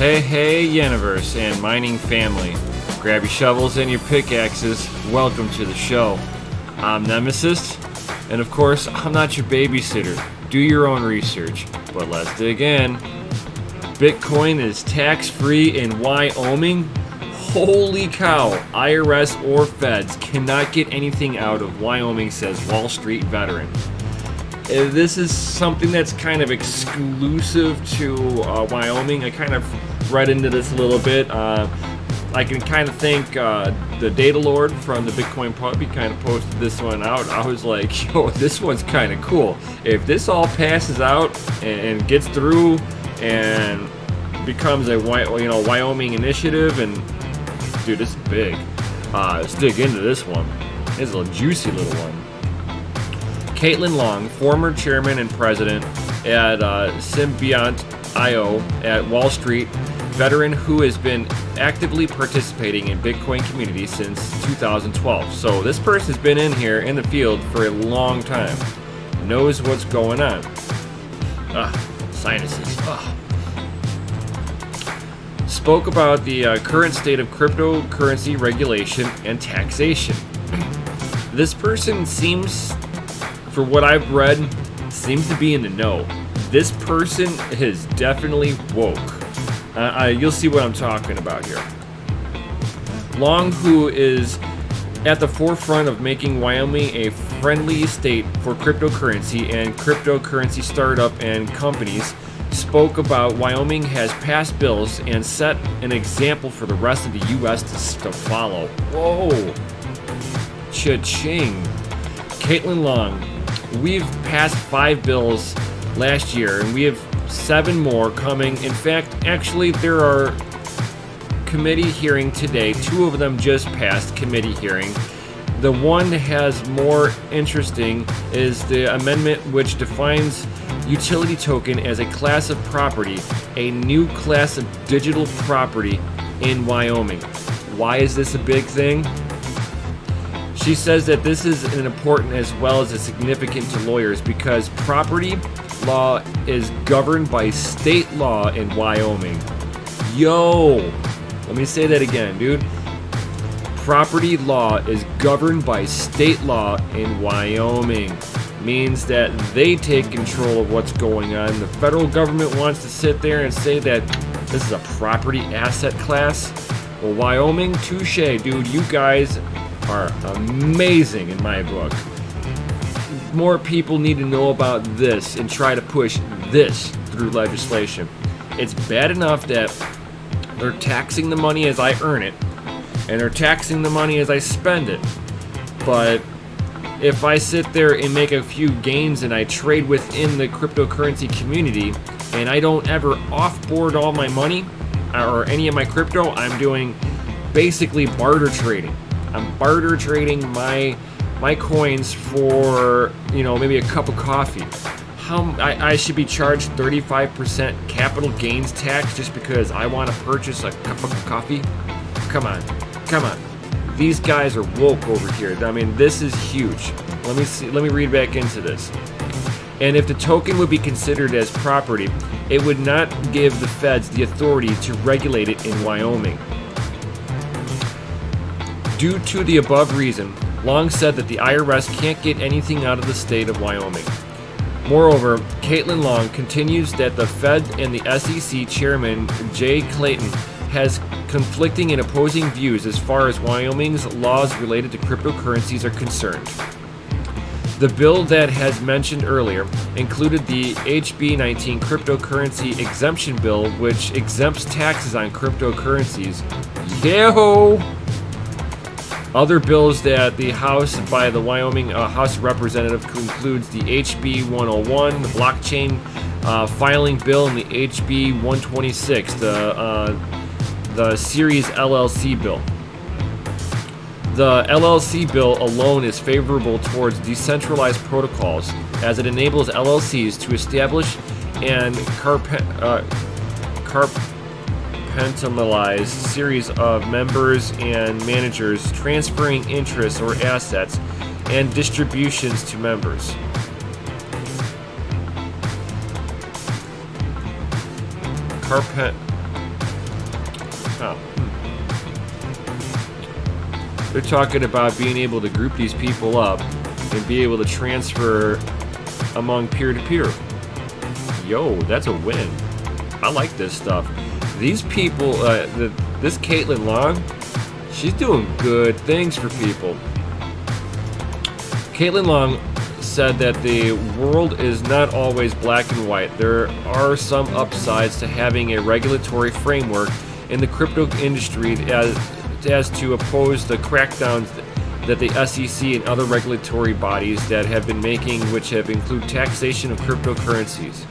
Hey, universe and mining family. Grab your shovels and your pickaxes. Welcome to the show. I'm Nemesis, and of course, I'm not your babysitter. Do your own research, but let's dig in. Bitcoin is tax-free in Wyoming? Holy cow, IRS or feds cannot get anything out of Wyoming, says Wall Street veteran. This is something that's kind of exclusive to Wyoming. I kind of read into this a little bit. I can kind of think the Data Lord from the Bitcoin Pub, he kind of posted this one out. I was like, yo, this one's kind of cool. If this all passes out and gets through and becomes a Wyoming initiative, and dude, this is big. Let's dig into this one. This is a juicy little one. Caitlin Long, former chairman and president at Symbiont.io at Wall Street, veteran who has been actively participating in Bitcoin community since 2012. So this person's been in here in the field for a long time, knows what's going on. Sinuses. Spoke about the current state of cryptocurrency regulation and taxation. This person seems, for what I've read, seems to be in the know. This person is definitely woke. You'll see what I'm talking about here. Long, who is at the forefront of making Wyoming a friendly state for cryptocurrency and cryptocurrency startup and companies, spoke about Wyoming has passed bills and set an example for the rest of the U.S. to follow. Whoa. Cha-ching. Caitlin Long, we've passed 5 bills last year, and we have 7 more coming. In fact, actually, there are committee hearing today. 2 of them just passed committee hearing. The one that has more interesting is the amendment which defines utility token as a class of property, a new class of digital property in Wyoming. Why is this a big thing? She says that this is an important as well as a significant to lawyers because property law is governed by state law in Wyoming. Yo, let me say that again, dude. Property law is governed by state law in Wyoming. Means that they take control of what's going on. The federal government wants to sit there and say that this is a property asset class. Well, Wyoming, touche, dude. You guys are amazing in my book. More people need to know about this and try to push this through legislation. It's bad enough that they're taxing the money as I earn it, and they're taxing the money as I spend it. But if I sit there and make a few gains and I trade within the cryptocurrency community and I don't ever offboard all my money or any of my crypto, I'm doing basically barter trading. I'm barter trading my coins for, maybe a cup of coffee. I should be charged 35% capital gains tax just because I want to purchase a cup of coffee? Come on. These guys are woke over here. I mean, this is huge. Let me read back into this. And if the token would be considered as property, it would not give the feds the authority to regulate it in Wyoming. Due to the above reason, Long said that the IRS can't get anything out of the state of Wyoming. Moreover, Caitlin Long continues that the Fed and the SEC chairman, Jay Clayton, has conflicting and opposing views as far as Wyoming's laws related to cryptocurrencies are concerned. The bill that has mentioned earlier included the HB 19 cryptocurrency exemption bill, which exempts taxes on cryptocurrencies. Yo! Other bills that the House by the Wyoming House of Representatives includes the HB 101, the blockchain filing bill, and the HB 126, the Series LLC bill. The LLC bill alone is favorable towards decentralized protocols as it enables LLCs to establish and compartmentalized series of members and managers transferring interests or assets and distributions to members. Oh. They're talking about being able to group these people up and be able to transfer among peer-to-peer. Yo, that's a win. I like this stuff. These people, this Caitlin Long, she's doing good things for people. Caitlin Long said that the world is not always black and white. There are some upsides to having a regulatory framework in the crypto industry as to oppose the crackdowns that the SEC and other regulatory bodies that have been making, which have included taxation of cryptocurrencies.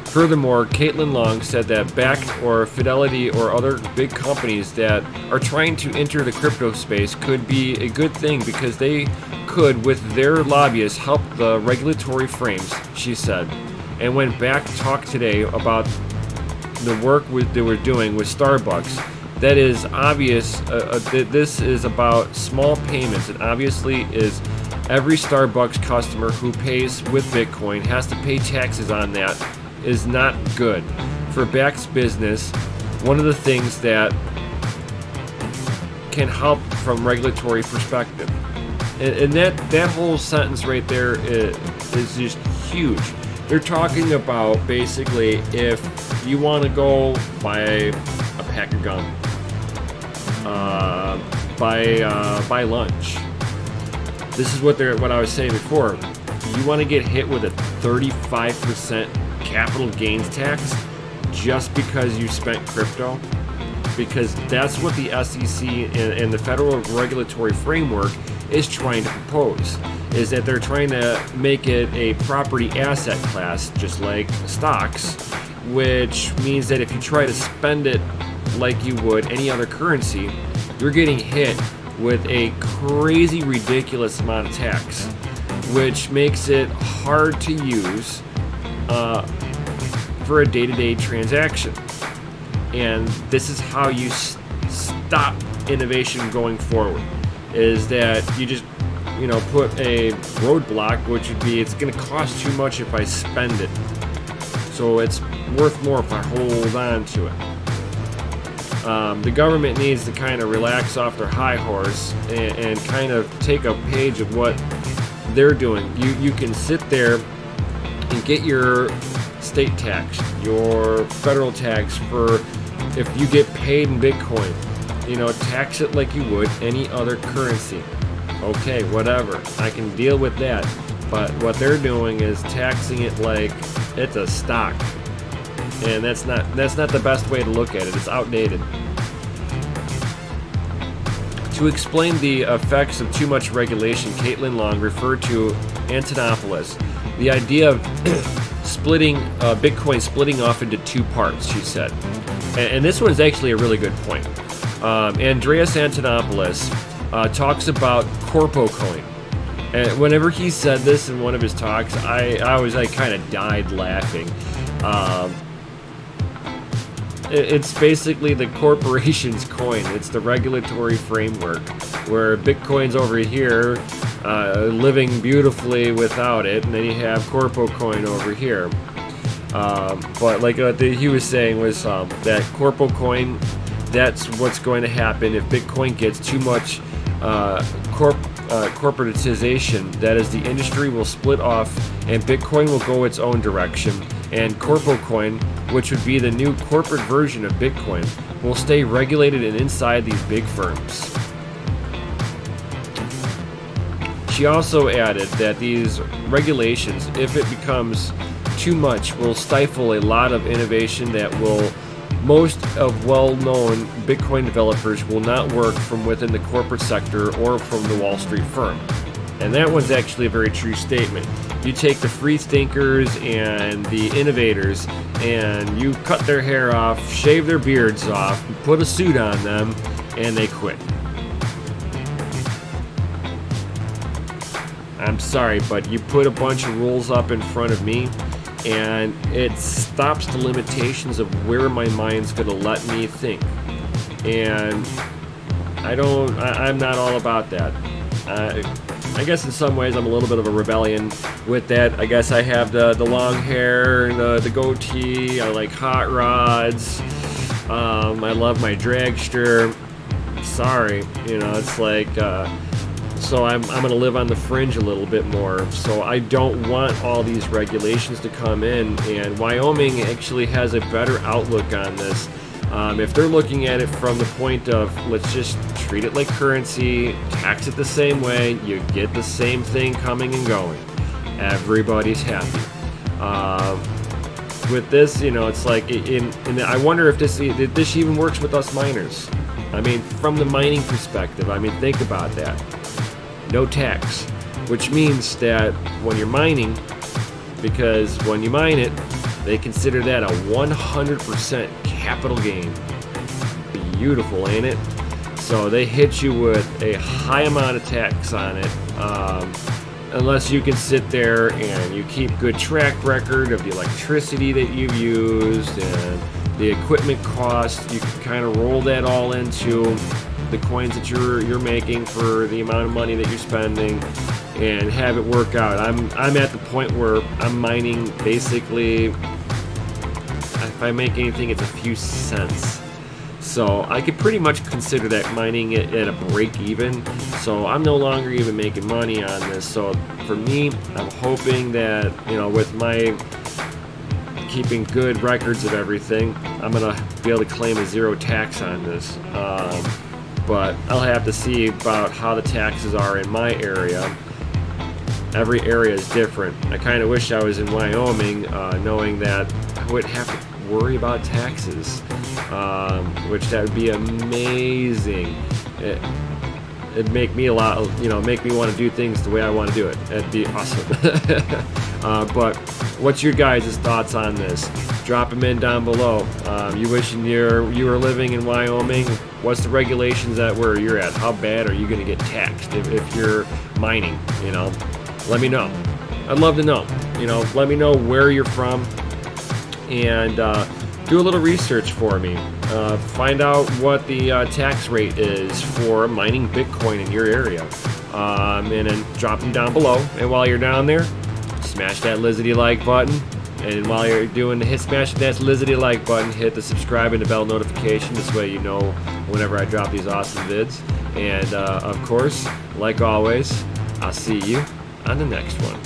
Furthermore, Caitlin Long said that Bakkt or Fidelity or other big companies that are trying to enter the crypto space could be a good thing because they could, with their lobbyists, help the regulatory frames, she said. And when Bakkt talked today about the work they were doing with Starbucks, that is obvious. This is about small payments. It obviously is every Starbucks customer who pays with Bitcoin has to pay taxes on that. Is not good for Bakkt's business. One of the things that can help from regulatory perspective, and that whole sentence right there is just huge. They're talking about basically if you want to go buy a pack of gum, buy lunch. This is what I was saying before. You want to get hit with a 35% capital gains tax just because you spent crypto, because that's what the SEC and the federal regulatory framework is trying to propose, is that they're trying to make it a property asset class just like stocks, which means that if you try to spend it like you would any other currency, you're getting hit with a crazy ridiculous amount of tax, which makes it hard to use for a day-to-day transaction. And this is how you stop innovation going forward, is that you just put a roadblock, which would be it's going to cost too much if I spend it, so it's worth more if I hold on to it. The government needs to kind of relax off their high horse and kind of take a page of what they're doing. You can sit there and get your state tax, your federal tax for if you get paid in Bitcoin. Tax it like you would any other currency. Okay, whatever. I can deal with that. But what they're doing is taxing it like it's a stock. And that's not the best way to look at it. It's outdated. To explain the effects of too much regulation, Caitlin Long referred to Antonopoulos, the idea of Bitcoin splitting off into two parts, she said. And this one's actually a really good point. Andreas Antonopoulos talks about Corpo Coin. And whenever he said this in one of his talks, I kind of died laughing. It's basically the corporation's coin. It's the regulatory framework, where Bitcoin's over here, living beautifully without it, and then you have Corpo Coin over here. But like he was saying was that Corpo Coin, that's what's going to happen if Bitcoin gets too much corporatization. That is, the industry will split off, and Bitcoin will go its own direction. And Corpo Coin, which would be the new corporate version of Bitcoin, will stay regulated and inside these big firms. She also added that these regulations, if it becomes too much, will stifle a lot of innovation that most of well-known Bitcoin developers will not work from within the corporate sector or from the Wall Street firm. And that one's actually a very true statement. You take the free thinkers and the innovators and you cut their hair off, shave their beards off, put a suit on them, and they quit. I'm sorry, but you put a bunch of rules up in front of me and it stops the limitations of where my mind's going to let me think. And I'm not all about that. I guess in some ways I'm a little bit of a rebellion with that. I guess I have the long hair and the goatee. I like hot rods. I love my dragster. Sorry, you know, it's like, so I'm gonna live on the fringe a little bit more. So I don't want all these regulations to come in, and Wyoming actually has a better outlook on this. If they're looking at it from the point of, let's just treat it like currency, tax it the same way, you get the same thing coming and going, everybody's happy. With this, you know, it's like, I wonder if this even works with us miners. I mean, from the mining perspective, I mean, think about that. No tax, which means that when you're mining, because when you mine it, they consider that a 100% capital gain. Beautiful, ain't it? So they hit you with a high amount of tax on it, unless you can sit there and you keep good track record of the electricity that you've used and the equipment cost. You can kind of roll that all into the coins that you're making for the amount of money that you're spending and have it work out. I'm at the point where I'm mining basically, if I make anything, it's a few cents. So I could pretty much consider that mining it at a break even. So I'm no longer even making money on this. So for me, I'm hoping that, you know, with my keeping good records of everything, I'm gonna be able to claim a zero tax on this. But I'll have to see about how the taxes are in my area. Every area is different. I kind of wish I was in Wyoming, knowing that I wouldn't have to worry about taxes, which that would be amazing. It'd make me make me want to do things the way I want to do it. That'd be awesome. But what's your guys' thoughts on this? Drop them in down below. You wishing you were living in Wyoming? What's the regulations at where you're at? How bad are you going to get taxed if you're mining? You know, let me know. I'd love to know. You know, let me know where you're from, and do a little research for me. Find out what the tax rate is for mining Bitcoin in your area, and then drop them down below. And while you're down there, smash that Lizzy like button. And while you're doing smash that Lizzy like button, hit the subscribe and the bell notification. This way you know whenever I drop these awesome vids. And of course, like always, I'll see you on the next one.